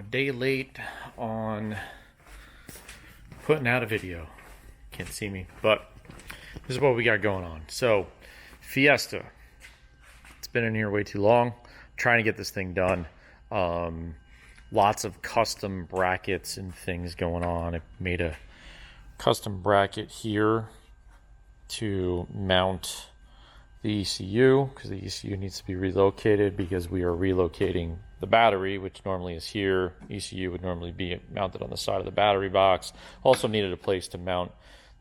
day late on putting out a video. Can't see me, but this is what we got going on. So, Fiesta. It's been in here way too long. I'm trying to get this thing done. Lots of custom brackets and things going on. I made a custom bracket here to mount the ECU, because the ECU needs to be relocated because we are relocating the battery, which normally is here. ECU would normally be mounted on the side of the battery box. Also needed a place to mount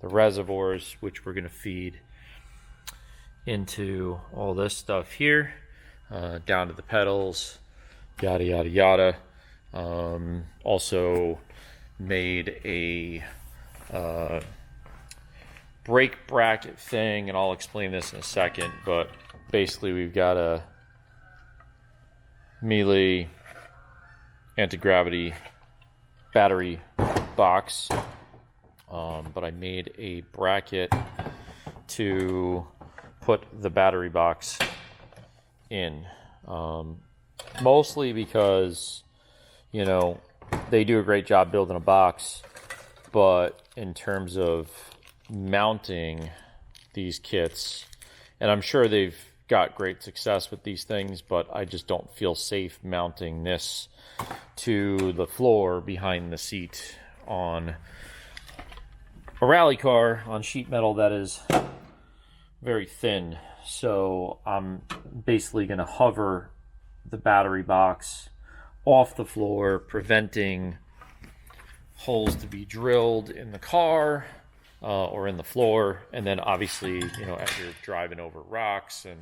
the reservoirs, which we're going to feed into all this stuff here, down to the pedals, yada yada yada. Also made a brake bracket thing, and I'll explain this in a second, but basically we've got a Melee anti-gravity battery box, but I made a bracket to put the battery box in, mostly because, you know, they do a great job building a box, but in terms of mounting these kits, and I'm sure they've got great success with these things, but I just don't feel safe mounting this to the floor behind the seat on a rally car on sheet metal that is very thin. So I'm basically going to hover the battery box off the floor, preventing holes to be drilled in the car or in the floor. And then obviously, you know, as you're driving over rocks and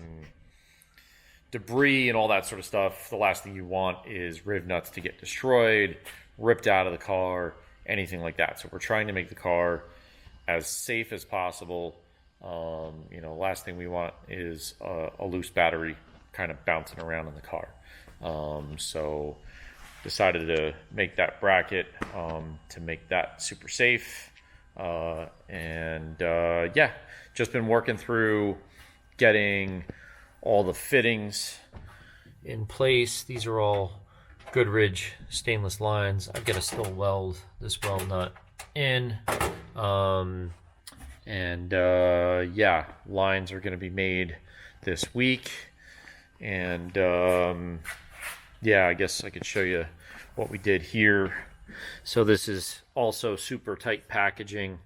debris and all that sort of stuff, the last thing you want is riv nuts to get destroyed, ripped out of the car, anything like that. So we're trying to make the car as safe as possible. You know, last thing we want is a loose battery kind of bouncing around in the car. So decided to make that bracket to make that super safe. Yeah, just been working through getting all the fittings in place. These are all Goodrich stainless lines. I've got to still weld this weld nut in. Yeah, lines are going to be made this week. And yeah, I guess I could show you what we did here. So this is also super tight packaging,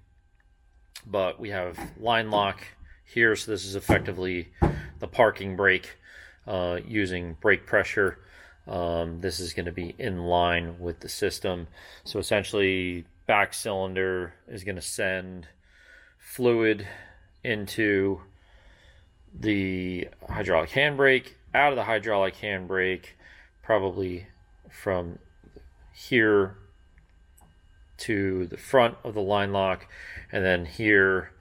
but we have line lock here. So this is effectively the parking brake using brake pressure. This is going to be in line with the system. So essentially, back cylinder is going to send fluid into the hydraulic handbrake, out of the hydraulic handbrake, probably from here to the front of the line lock, and then here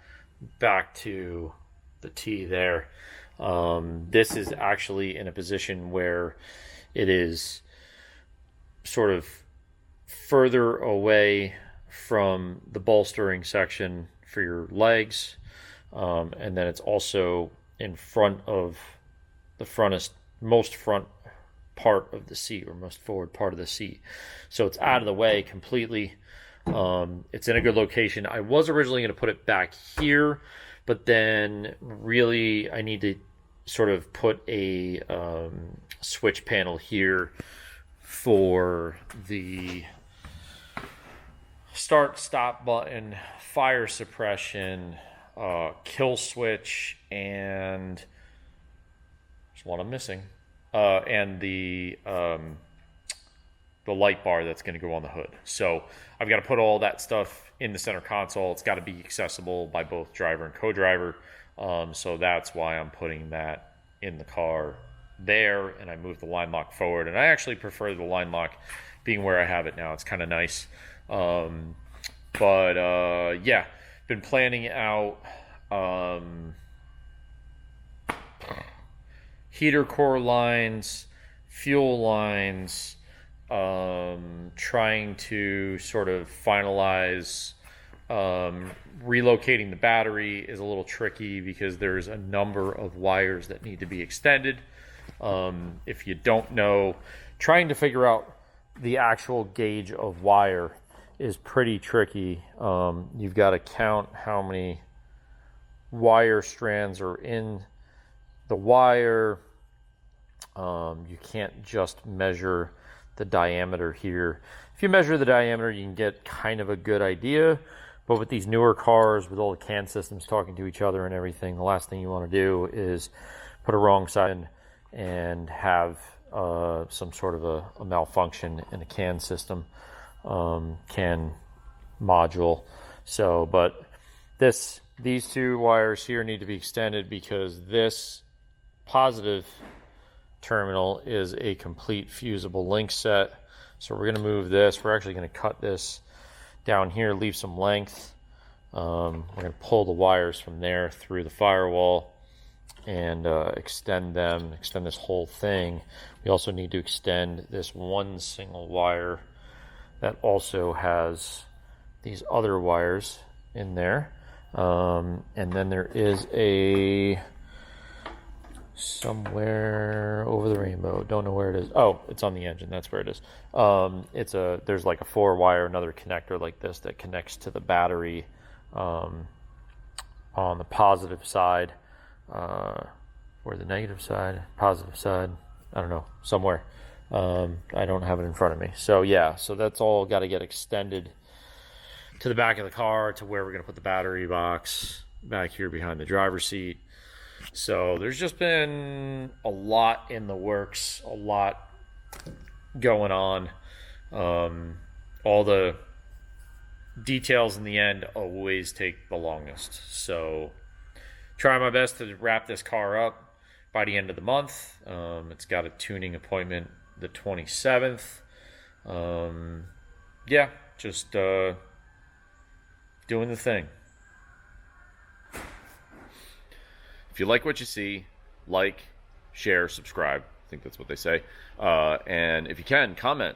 back to the T there. This is actually in a position where it is sort of further away from the bolstering section for your legs, and then it's also in front of the most front part of the seat, or most forward part of the seat. So it's out of the way completely. It's in a good location. I was originally going to put it back here, but then really I need to sort of put a switch panel here for the start stop button, fire suppression, kill switch, and there's one I'm missing, and the light bar that's going to go on the hood. So I've got to put all that stuff in the center console. It's got to be accessible by both driver and co-driver. So that's why I'm putting that in the car there, and I moved the line lock forward. And I actually prefer the line lock being where I have it now. It's kind of nice. Yeah, been planning out heater core lines, fuel lines, trying to sort of finalize. Relocating the battery is a little tricky because there's a number of wires that need to be extended. If you don't know, trying to figure out the actual gauge of wire is pretty tricky. You've got to count how many wire strands are in the wire. You can't just measure the diameter here. If you measure the diameter, you can get kind of a good idea, but with these newer cars, with all the CAN systems talking to each other and everything, the last thing you want to do is put a wrong side in and have some sort of a malfunction in a CAN system, CAN module. So, but these two wires here need to be extended because this positive terminal is a complete fusible link set. So we're going to move this. We're actually going to cut this down here, leave some length. We're going to pull the wires from there through the firewall and extend this whole thing. We also need to extend this one single wire that also has these other wires in there. And then there is somewhere over the rainbow, don't know where it is. Oh, it's on the engine, that's where it is. There's like a 4-wire, another connector like this that connects to the battery on the positive side, or the negative side, positive side, I don't know, somewhere. I don't have it in front of me. So yeah, so that's all got to get extended to the back of the car to where we're going to put the battery box back here behind the driver's seat. So there's just been a lot in the works, a lot going on. All the details in the end always take the longest. So try my best to wrap this car up by the end of the month. It's got a tuning appointment the 27th. Yeah, just doing the thing. If you like what you see, like, share, subscribe. I think that's what they say. And if you can, comment.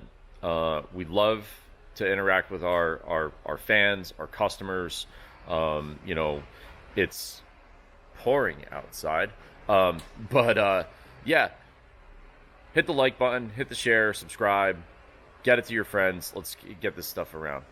We'd love to interact with our fans, our customers. You know, it's pouring outside. Yeah, hit the like button, hit the share, subscribe, get it to your friends. Let's get this stuff around.